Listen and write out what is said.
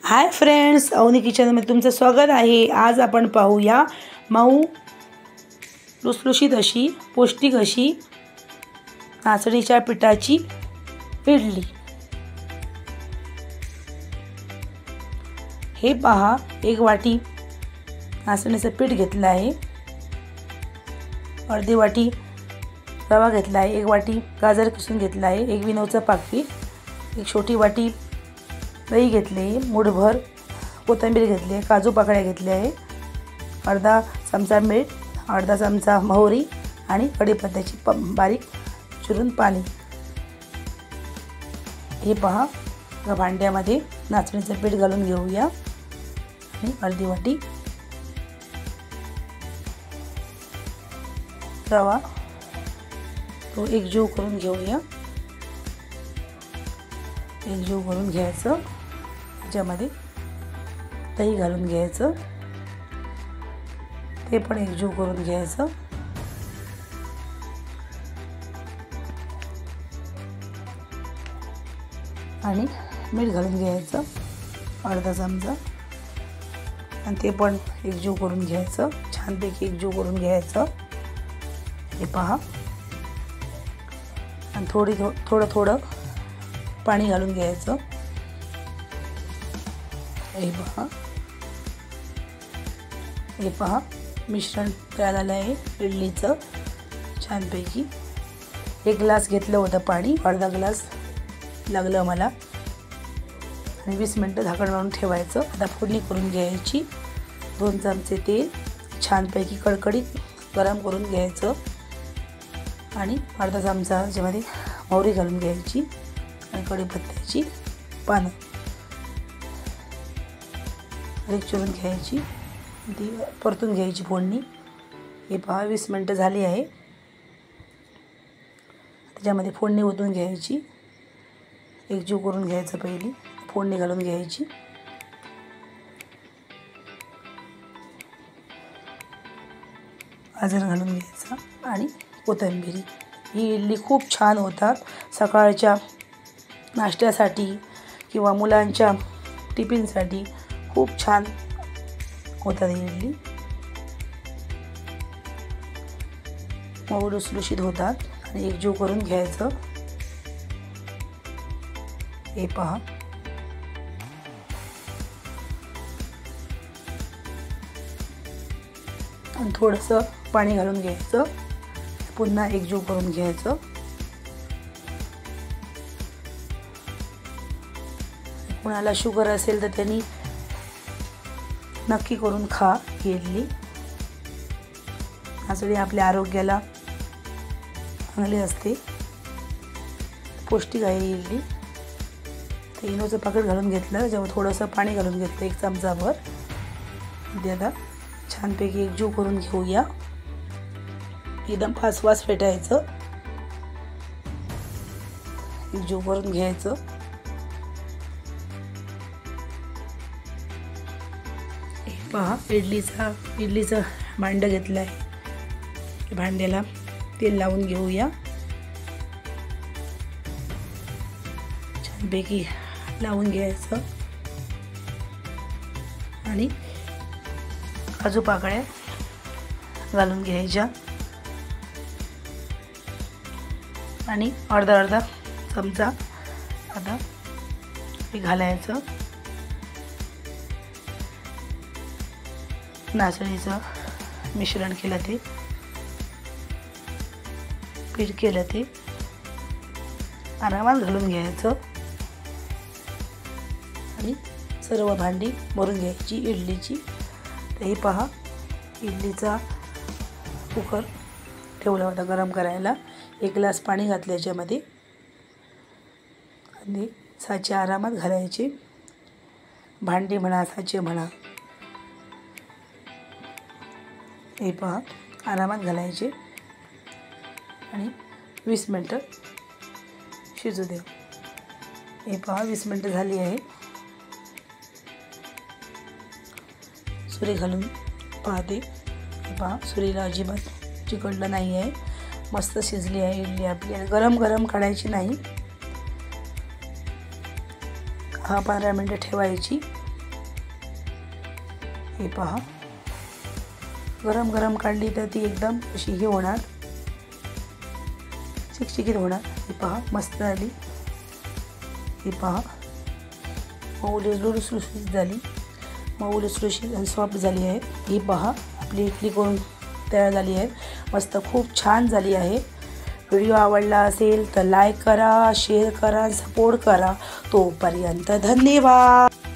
Hi friends, Avni किचनमध्ये तुमचं स्वागत आहे। आज आपण पाहूया मऊ लुसलुशीत अशी पौष्टिक अशी नाचणीच्या पिठाची इडली। हे पहा, एक वाटी नाचणीचं पीठ घेतलं आहे, अर्धी वाटी रवा घेतला आहे, एक वाटी गाजर किसून घेतला आहे, एक विनोचं पाकपीठ, एक छोटी वाटी दही घेतले, मूठभर कोथिंबीर घेतली आहे, काजू पाकळ्या घेतल्या आहे, अर्धा चमचा मीठ, अर्धा चमचा मोहरी आणि कढीपत्त्याची बारीक चिरून पाणी। हे पहा, या भांड्यामध्ये नाचणीचं पीठ घालून घेऊया आणि अर्धी वाटी रवा तो एकजीव करून घेऊया। एकजीव करून घ्यायचं, त्याच्यामध्ये दही घालून घ्यायचं, ते पण एकजीव करून घ्यायचं आणि मीठ घालून घ्यायचं अर्धा चमचा आणि ते पण एकजीव करून घ्यायचं, छानपैकी एकजीव करून घ्यायचं। हे पहा, आणि थोडं पाणी घालून घ्यायचं। हे पहा मिश्रण तयार झालं आहे इडलीचं छानपैकी। एक ग्लास घेतलं होतं पाणी, अर्धा ग्लास लागलं मला आणि 20 मिनिटं झाकण लावून ठेवायचं। आता फोडणी करून घ्यायची, 2 चमचे तेल छानपैकी कडकडीत गरम करून घ्यायचं आणि अर्धा चमचा त्याच्यामध्ये मोहरी घालून घ्यायची आणि कढीपत्त्याची पानं चिरून घ्यायची, ती परतून घ्यायची फोडणी। हे पहा 20 मिनिटं झाली आहे, त्याच्यामध्ये फोडणी ओतून घ्यायची, एकजीव करून घ्यायचं, पहिली फोडणी घालून घ्यायची, गाजर घालून घ्यायचा आणि कोथिंबीर। ही इडली खूप छान होतात सकाळच्या नाश्त्यासाठी किंवा मुलांच्या टिफिनसाठी, खूप छान होतात ही इडली, मऊ लुसलुशीत होतात आणि एकजीव करून घ्यायचं। हे पहा, आणि थोडंसं पाणी घालून घ्यायचं, पुन्हा एकजीव करून घ्यायचं। कोणाला शुगर असेल तर त्यांनी नक्की करून खा ही इडली। नाचणी आपल्या आरोग्याला चांगली असते, पौष्टिक आहे ही इडली। तर इनोचं पाकिट घालून घेतलं, जेव्हा थोडंसं पाणी घालून घेतलं 1 चमचाभर, ते आता छानपैकी एकजीव करून घेऊया, एकदम फासफास फेटायचं, एकजीव करून घ्यायचं। पहा, इडलीचं भांडं घेतलं आहे, भांड्याला तेल लावून घेऊया, छानपैकी लावून घ्यायचं आणि काजू पाकळ्या घालून घ्यायच्या आणि अर्धा चमचा आता हे घालायचं, नाचणीचं मिश्रण केलं, ते पीठ केलं, ते आरामात घालून घ्यायचं आणि सर्व भांडी भरून घ्यायची इडलीची। तर हे पहा, इडलीचा कुकर ठेवला होता गरम करायला, 1 ग्लास पाणी घातलं याच्यामध्ये आणि साचे आरामात घालायचे, भांडी म्हणा साचे म्हणा, हे पहा आरामात घालायचे आणि 20 मिनिटं शिजू दे। हे पहा 20 मिनिटं झाली आहे, सुरी घालून पाहते। हे पहा, सुरीला अजिबात चिकटलं नाही आहे, मस्त शिजली आहे इडली आपली। आणि गरम गरम काढायची नाही, 10-15 मिनिटं ठेवायची हे पहा, गरम गरम काढली तर ती एकदम अशी हे होणार, चिकचिकीत होणार. हे पहा मस्त आली. हे पहा मऊ लुसलुशीत झाली, मऊ लुसलुशीत आणि सॉफ्ट झाली आहे. ही पहा आपली इडली करून तयार झाली आहे. मस्त खूप छान झाली आहे. व्हिडिओ आवडला असेल तर लाईक करा, शेअर करा, सपोर्ट करा. तोपर्यंत धन्यवाद.